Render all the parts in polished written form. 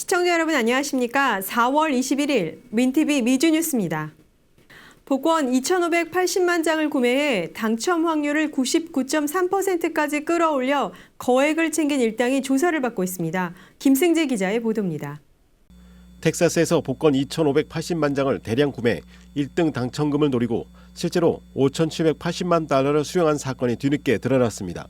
시청자 여러분 안녕하십니까? 4월 21일 민TV 미주뉴스입니다. 복권 2,580만 장을 구매해 당첨 확률을 99.3%까지 끌어올려 거액을 챙긴 일당이 조사를 받고 있습니다. 김승재 기자의 보도입니다. 텍사스에서 복권 2,580만 장을 대량 구매, 1등 당첨금을 노리고 실제로 5,780만 달러를 수령한 사건이 뒤늦게 드러났습니다.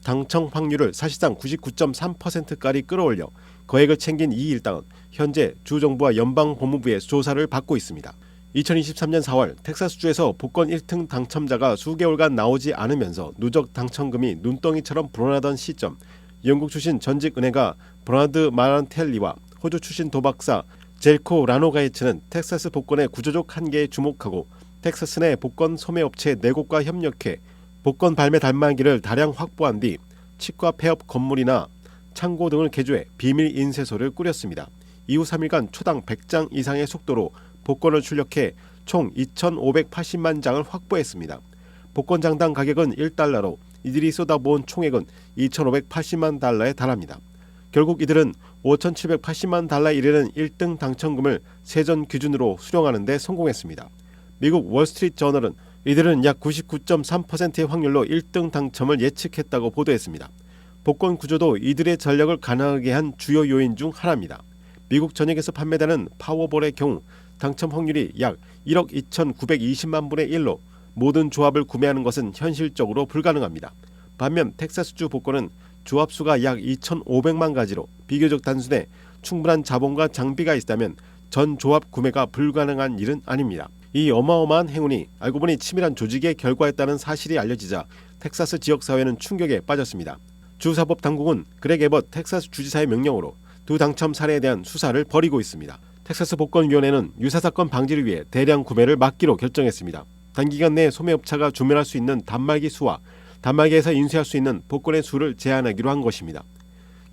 당첨 확률을 사실상 99.3%까지 끌어올려 거액을 챙긴 이 일당은 현재 주 정부와 연방 법무부의 조사를 받고 있습니다. 2023년 4월 텍사스주에서 복권 1등 당첨자가 수개월간 나오지 않으면서 누적 당첨금이 눈덩이처럼 불어나던 시점, 영국 출신 전직 은행가 버나드 마란텔리와 호주 출신 도박사 젤코 라노가이츠는 텍사스 복권의 구조적 한계에 주목하고 텍사스 내 복권 소매업체 4곳과 협력해 복권 발매 달망기를 다량 확보한 뒤 치과 폐업 건물이나 창고 등을 개조해 비밀 인쇄소를 꾸렸습니다. 이후 3일간 초당 100장 이상의 속도로 복권을 출력해 총 2,580만 장을 확보했습니다. 복권 장당 가격은 1달러로 이들이 쏟아부은 총액은 2,580만 달러에 달합니다. 결국 이들은 5,780만 달러에 이르는 1등 당첨금을 세전 기준으로 수령하는 데 성공했습니다. 미국 월스트리트 저널은 이들은 약 99.3%의 확률로 1등 당첨을 예측했다고 보도했습니다. 복권 구조도 이들의 전력을 가능하게 한 주요 요인 중 하나입니다. 미국 전역에서 판매되는 파워볼의 경우 당첨 확률이 약 1억 2,920만 분의 1로 모든 조합을 구매하는 것은 현실적으로 불가능합니다. 반면 텍사스주 복권은 조합 수가 약 2,500만 가지로 비교적 단순해 충분한 자본과 장비가 있다면 전 조합 구매가 불가능한 일은 아닙니다. 이 어마어마한 행운이 알고 보니 치밀한 조직의 결과였다는 사실이 알려지자 텍사스 지역사회는 충격에 빠졌습니다. 주사법 당국은 그렉 에벗 텍사스 주지사의 명령으로 두 당첨 사례에 대한 수사를 벌이고 있습니다. 텍사스 복권위원회는 유사사건 방지를 위해 대량 구매를 막기로 결정했습니다. 단기간 내에 소매업체가 주문할 수 있는 단말기 수와 단말기에서 인쇄할 수 있는 복권의 수를 제한하기로 한 것입니다.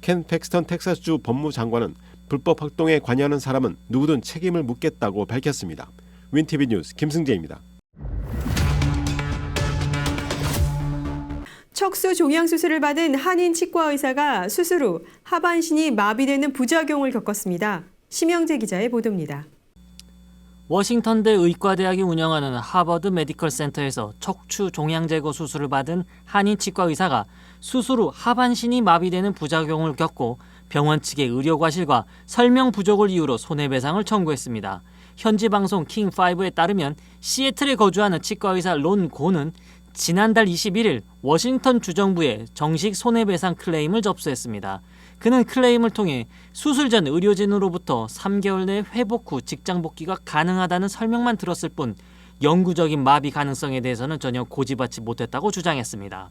켄 팩스턴 텍사스주 법무장관은 불법 활동에 관여하는 사람은 누구든 책임을 묻겠다고 밝혔습니다. 윈TV 뉴스 김승재입니다. 척수 종양 수술을 받은 한인 치과 의사가 수술 후 하반신이 마비되는 부작용을 겪었습니다. 심영재 기자의 보도입니다. 워싱턴대 의과대학이 운영하는 하버드 메디컬 센터에서 척추 종양 제거 수술을 받은 한인 치과 의사가 수술 후 하반신이 마비되는 부작용을 겪고 병원 측의 의료 과실과 설명 부족을 이유로 손해배상을 청구했습니다. 현지 방송 킹5에 따르면 시애틀에 거주하는 치과 의사 론 고는 지난달 21일 워싱턴 주정부에 정식 손해배상 클레임을 접수했습니다. 그는 클레임을 통해 수술 전 의료진으로부터 3개월 내 회복 후 직장 복귀가 가능하다는 설명만 들었을 뿐 영구적인 마비 가능성에 대해서는 전혀 고지받지 못했다고 주장했습니다.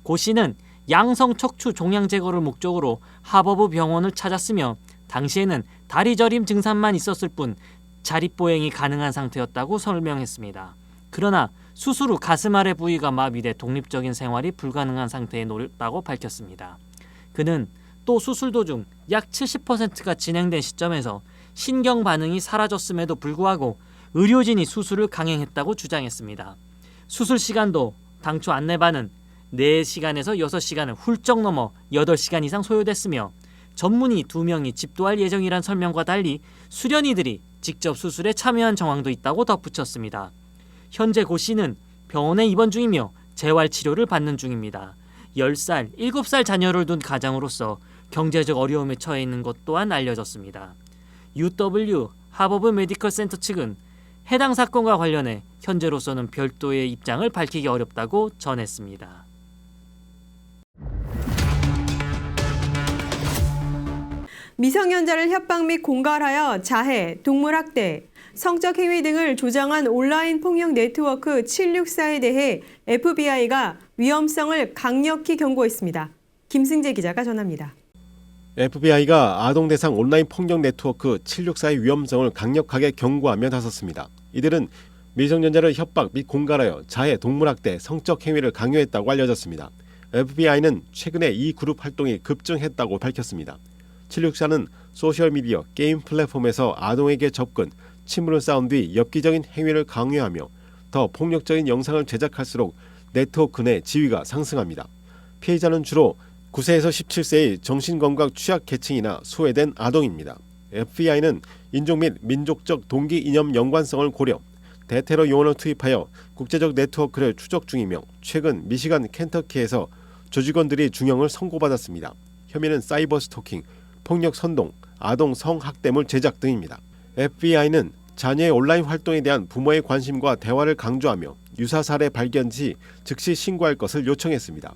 고 씨는 양성 척추 종양 제거를 목적으로 하버드 병원을 찾았으며 당시에는 다리 저림 증상만 있었을 뿐 자립보행이 가능한 상태였다고 설명했습니다. 그러나 수술 후 가슴 아래 부위가 마비돼 독립적인 생활이 불가능한 상태에 놓였다고 밝혔습니다. 그는 또 수술 도중 약 70%가 진행된 시점에서 신경 반응이 사라졌음에도 불구하고 의료진이 수술을 강행했다고 주장했습니다. 수술 시간도 당초 안내반은 4시간에서 6시간을 훌쩍 넘어 8시간 이상 소요됐으며 전문의 2명이 집도할 예정이란 설명과 달리 수련의들이 직접 수술에 참여한 정황도 있다고 덧붙였습니다. 현재 고 씨는 병원에 입원 중이며 재활치료를 받는 중입니다. 10살, 7살 자녀를 둔 가장으로서 경제적 어려움에 처해 있는 것 또한 알려졌습니다. UW 하버드 메디컬 센터 측은 해당 사건과 관련해 현재로서는 별도의 입장을 밝히기 어렵다고 전했습니다. 미성년자를 협박 및 공갈하여 자해, 동물학대, 성적 행위 등을 조장한 온라인 폭력 네트워크 764에 대해 FBI가 위험성을 강력히 경고했습니다. 김승재 기자가 전합니다. FBI가 아동 대상 온라인 폭력 네트워크 764의 위험성을 강력하게 경고하며 나섰습니다. 이들은 미성년자를 협박 및 공갈하여 자해, 동물학대, 성적 행위를 강요했다고 알려졌습니다. FBI는 최근에 이 그룹 활동이 급증했다고 밝혔습니다. 764는 소셜미디어, 게임 플랫폼에서 아동에게 접근, 침문을 쌓은 뒤 엽기적인 행위를 강요하며 더 폭력적인 영상을 제작할수록 네트워크 내 지위가 상승합니다. 피해자는 주로 9세에서 17세의 정신건강 취약 계층이나 소외된 아동입니다. FBI는 인종 및 민족적 동기 이념 연관성을 고려 대테러 요원을 투입하여 국제적 네트워크를 추적 중이며 최근 미시간 켄터키에서 조직원들이 중형을 선고받았습니다. 혐의는 사이버 스토킹, 폭력 선동, 아동 성학대물 제작 등입니다. FBI는 자녀의 온라인 활동에 대한 부모의 관심과 대화를 강조하며 유사 사례 발견 시 즉시 신고할 것을 요청했습니다.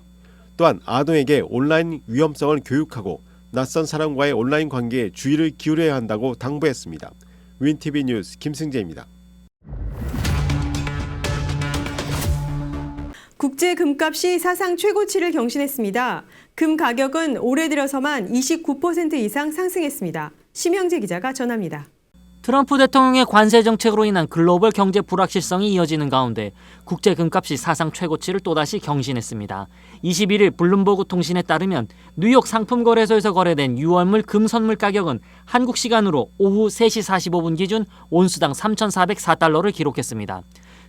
또한 아동에게 온라인 위험성을 교육하고 낯선 사람과의 온라인 관계에 주의를 기울여야 한다고 당부했습니다. 윈TV 뉴스 김승재입니다. 국제 금값이 사상 최고치를 경신했습니다. 금 가격은 올해 들어서만 29% 이상 상승했습니다. 심영재 기자가 전합니다. 트럼프 대통령의 관세 정책으로 인한 글로벌 경제 불확실성이 이어지는 가운데 국제 금값이 사상 최고치를 또다시 경신했습니다. 21일 블룸버그 통신에 따르면 뉴욕 상품거래소에서 거래된 6월물 금 선물 가격은 한국 시간으로 오후 3시 45분 기준 온수당 3,404달러를 기록했습니다.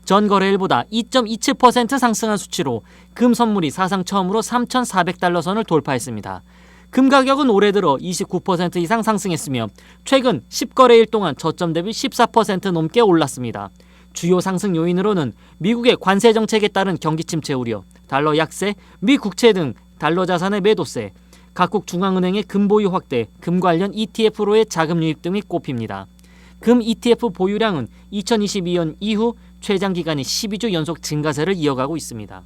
전 거래일보다 2.27% 상승한 수치로 금 선물이 사상 처음으로 3,400달러 선을 돌파했습니다. 금 가격은 올해 들어 29% 이상 상승했으며 최근 10거래일 동안 저점 대비 14% 넘게 올랐습니다. 주요 상승 요인으로는 미국의 관세 정책에 따른 경기 침체 우려, 달러 약세, 미 국채 등 달러 자산의 매도세, 각국 중앙은행의 금 보유 확대, 금 관련 ETF로의 자금 유입 등이 꼽힙니다. 금 ETF 보유량은 2022년 이후 최장 기간인 12주 연속 증가세를 이어가고 있습니다.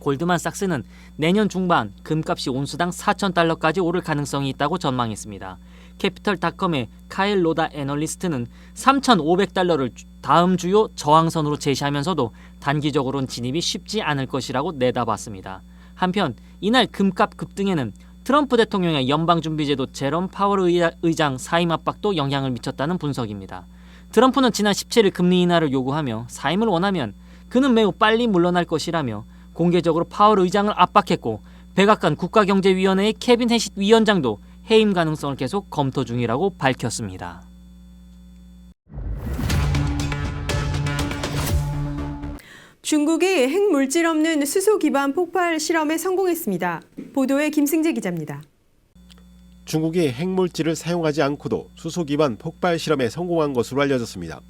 골드만삭스는 내년 중반 금값이 온수당 4,000달러까지 오를 가능성이 있다고 전망했습니다. 캐피털닷컴의 카일 로다 애널리스트는 3,500달러를 다음 주요 저항선으로 제시하면서도 단기적으로는 진입이 쉽지 않을 것이라고 내다봤습니다. 한편 이날 금값 급등에는 트럼프 대통령의 연방준비제도 제롬 파월 의장 사임 압박도 영향을 미쳤다는 분석입니다. 트럼프는 지난 17일 금리 인하를 요구하며 사임을 원하면 그는 매우 빨리 물러날 것이라며 공개적으로 파월 의장을 압박했고 백악관 국가경제위원회의 케빈 해싯 위원장도 해임 가능성을 계속 검토 중이라고 밝혔습니다. 중국이 핵물질 없는 수소 기반 폭발 실험에 성공했습니다. 보도에 김승재 기자입니다. 중국이 핵물질을 사용하지 않고도 수소 기반 폭발 실험에 성공한 것으로 알려졌습니다.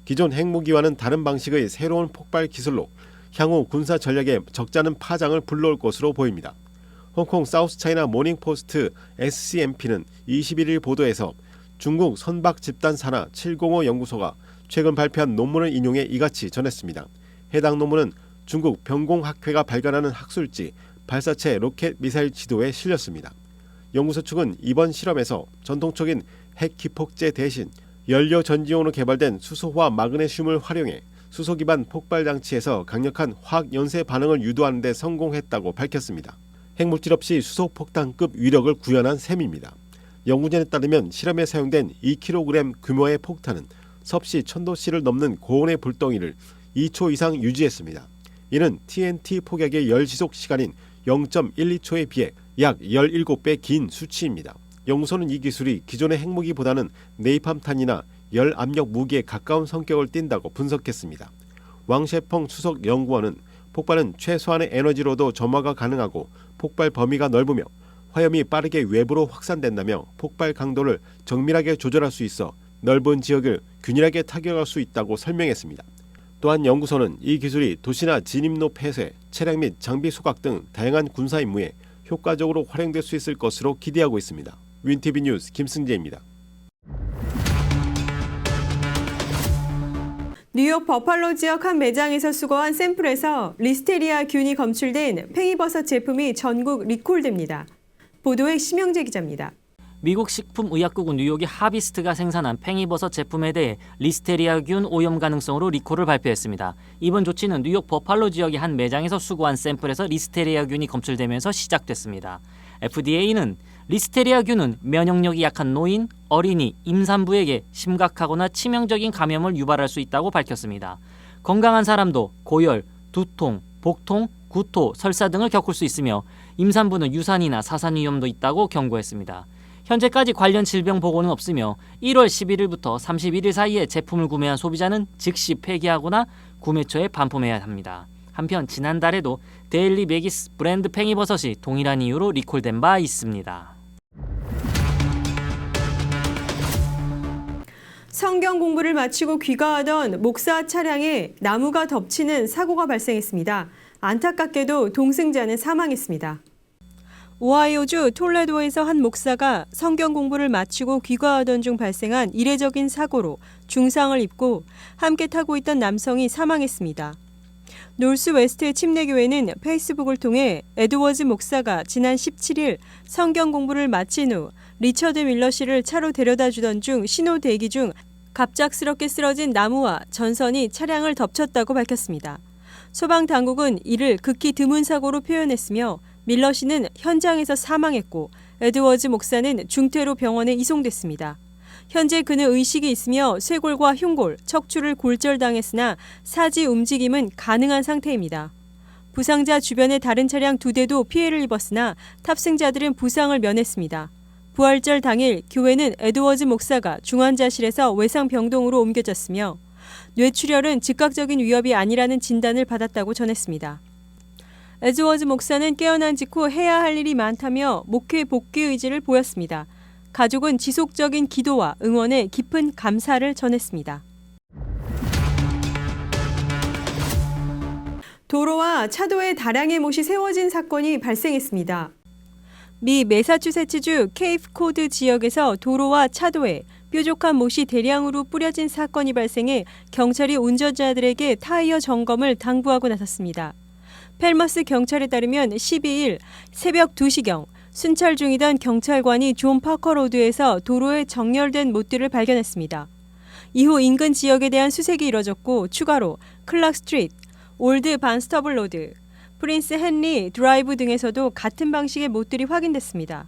기존 핵무기와는 다른 방식의 새로운 폭발 기술로 향후 군사 전략에 적잖은 파장을 불러올 것으로 보입니다. 홍콩 사우스차이나 모닝포스트 SCMP는 21일 보도에서 중국 선박 집단 산하 705 연구소가 최근 발표한 논문을 인용해 이같이 전했습니다. 해당 논문은 중국 병공학회가 발간하는 학술지 발사체 로켓 미사일 지도에 실렸습니다. 연구소 측은 이번 실험에서 전통적인 핵 기폭제 대신 연료 전지용으로 개발된 수소와 마그네슘을 활용해 수소 기반 폭발 장치에서 강력한 화학 연쇄 반응을 유도하는 데 성공했다고 밝혔습니다. 핵물질 없이 수소 폭탄급 위력을 구현한 셈입니다. 연구진에 따르면 실험에 사용된 2kg 규모의 폭탄은 섭씨 1000도씨를 넘는 고온의 불덩이를 2초 이상 유지했습니다. 이는 TNT 폭약의 열 지속 시간인 0.12초에 비해 약 17배 긴 수치입니다. 연구소는 이 기술이 기존의 핵무기보다는 네이팜탄이나 열 압력 무기에 가까운 성격을 띈다고 분석했습니다. 왕셰펑 수석 연구원은 폭발은 최소한의 에너지로도 점화가 가능하고 폭발 범위가 넓으며 화염이 빠르게 외부로 확산된다며 폭발 강도를 정밀하게 조절할 수 있어 넓은 지역을 균일하게 타격할 수 있다고 설명했습니다. 또한 연구소는 이 기술이 도시나 진입로 폐쇄, 차량 및 장비 소각 등 다양한 군사 임무에 효과적으로 활용될 수 있을 것으로 기대하고 있습니다. 윈TV 뉴스 김승재입니다. 뉴욕 버팔로 지역 한 매장에서 수거한 샘플에서 리스테리아균이 검출된 팽이버섯 제품이 전국 리콜됩니다. 보도에 심영재 기자입니다. 미국 식품의약국은 뉴욕의 하비스트가 생산한 팽이버섯 제품에 대해 리스테리아균 오염 가능성으로 리콜을 발표했습니다. 이번 조치는 뉴욕 버팔로 지역의 한 매장에서 수거한 샘플에서 리스테리아균이 검출되면서 시작됐습니다. FDA는 리스테리아균은 면역력이 약한 노인, 어린이, 임산부에게 심각하거나 치명적인 감염을 유발할 수 있다고 밝혔습니다. 건강한 사람도 고열, 두통, 복통, 구토, 설사 등을 겪을 수 있으며 임산부는 유산이나 사산 위험도 있다고 경고했습니다. 현재까지 관련 질병 보고는 없으며 1월 11일부터 31일 사이에 제품을 구매한 소비자는 즉시 폐기하거나 구매처에 반품해야 합니다. 한편 지난달에도 데일리 메기스 브랜드 팽이버섯이 동일한 이유로 리콜된 바 있습니다. 성경 공부를 마치고 귀가하던 목사 차량에 나무가 덮치는 사고가 발생했습니다. 안타깝게도 동승자는 사망했습니다. 오하이오주 톨레도에서 한 목사가 성경 공부를 마치고 귀가하던 중 발생한 이례적인 사고로 중상을 입고 함께 타고 있던 남성이 사망했습니다. 노스웨스트 침례교회는 페이스북을 통해 에드워즈 목사가 지난 17일 성경 공부를 마친 후 리처드 밀러 씨를 차로 데려다 주던 중 신호 대기 중 갑작스럽게 쓰러진 나무와 전선이 차량을 덮쳤다고 밝혔습니다. 소방당국은 이를 극히 드문 사고로 표현했으며 밀러 씨는 현장에서 사망했고 에드워즈 목사는 중태로 병원에 이송됐습니다. 현재 그는 의식이 있으며 쇄골과 흉골, 척추를 골절당했으나 사지 움직임은 가능한 상태입니다. 부상자 주변의 다른 차량 2대도 피해를 입었으나 탑승자들은 부상을 면했습니다. 부활절 당일 교회는 에드워즈 목사가 중환자실에서 외상병동으로 옮겨졌으며 뇌출혈은 즉각적인 위협이 아니라는 진단을 받았다고 전했습니다. 에드워즈 목사는 깨어난 직후 해야 할 일이 많다며 목회 복귀 의지를 보였습니다. 가족은 지속적인 기도와 응원에 깊은 감사를 전했습니다. 도로와 차도에 다량의 못이 세워진 사건이 발생했습니다. 미 매사추세츠주 케이프코드 지역에서 도로와 차도에 뾰족한 못이 대량으로 뿌려진 사건이 발생해 경찰이 운전자들에게 타이어 점검을 당부하고 나섰습니다. 펠머스 경찰에 따르면 12일 새벽 2시경 순찰 중이던 경찰관이 존 파커 로드에서 도로에 정렬된 못들을 발견했습니다. 이후 인근 지역에 대한 수색이 이뤄졌고 추가로 클락 스트리트, 올드 반스터블 로드, 프린스 헨리 드라이브 등에서도 같은 방식의 못들이 확인됐습니다.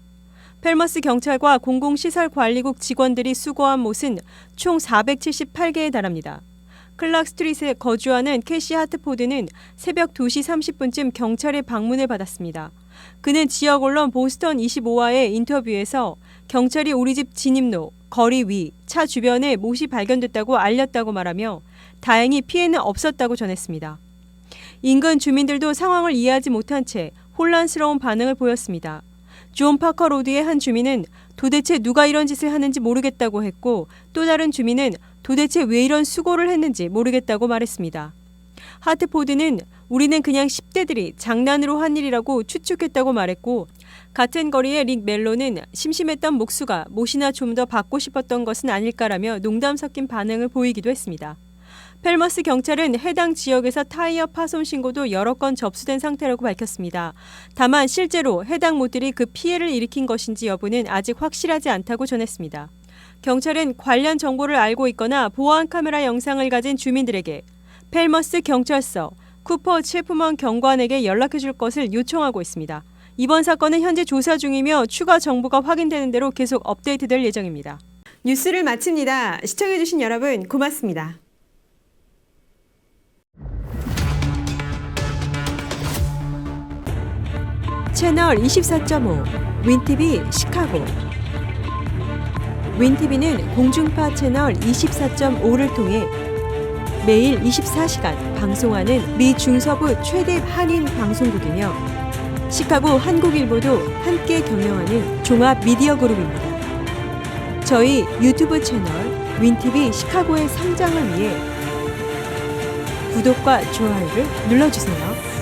펠머스 경찰과 공공시설관리국 직원들이 수거한 못은 총 478개에 달합니다. 클락 스트리트에 거주하는 캐시 하트포드는 새벽 2시 30분쯤 경찰의 방문을 받았습니다. 그는 지역 언론 보스턴 25와의 인터뷰에서 경찰이 우리 집 진입로, 거리 위, 차 주변에 못이 발견됐다고 알렸다고 말하며 다행히 피해는 없었다고 전했습니다. 인근 주민들도 상황을 이해하지 못한 채 혼란스러운 반응을 보였습니다. 존 파커 로드의 한 주민은 도대체 누가 이런 짓을 하는지 모르겠다고 했고 또 다른 주민은 도대체 왜 이런 수고를 했는지 모르겠다고 말했습니다. 하트포드는 우리는 그냥 10대들이 장난으로 한 일이라고 추측했다고 말했고 같은 거리의 릭 멜로는 심심했던 목수가 못이나 좀 더 받고 싶었던 것은 아닐까라며 농담 섞인 반응을 보이기도 했습니다. 펠머스 경찰은 해당 지역에서 타이어 파손 신고도 여러 건 접수된 상태라고 밝혔습니다. 다만 실제로 해당 못들이 그 피해를 일으킨 것인지 여부는 아직 확실하지 않다고 전했습니다. 경찰은 관련 정보를 알고 있거나 보안 카메라 영상을 가진 주민들에게 펠머스 경찰서 쿠퍼 체프먼 경관에게 연락해 줄 것을 요청하고 있습니다. 이번 사건은 현재 조사 중이며 추가 정보가 확인되는 대로 계속 업데이트될 예정입니다. 뉴스를 마칩니다. 시청해주신 여러분 고맙습니다. 채널 24.5 윈티비 시카고 윈티비는 공중파 채널 24.5를 통해 매일 24시간 방송하는 미 중서부 최대 한인 방송국이며 시카고 한국일보도 함께 경영하는 종합 미디어 그룹입니다. 저희 유튜브 채널 윈티비 시카고의 성장을 위해 구독과 좋아요를 눌러주세요.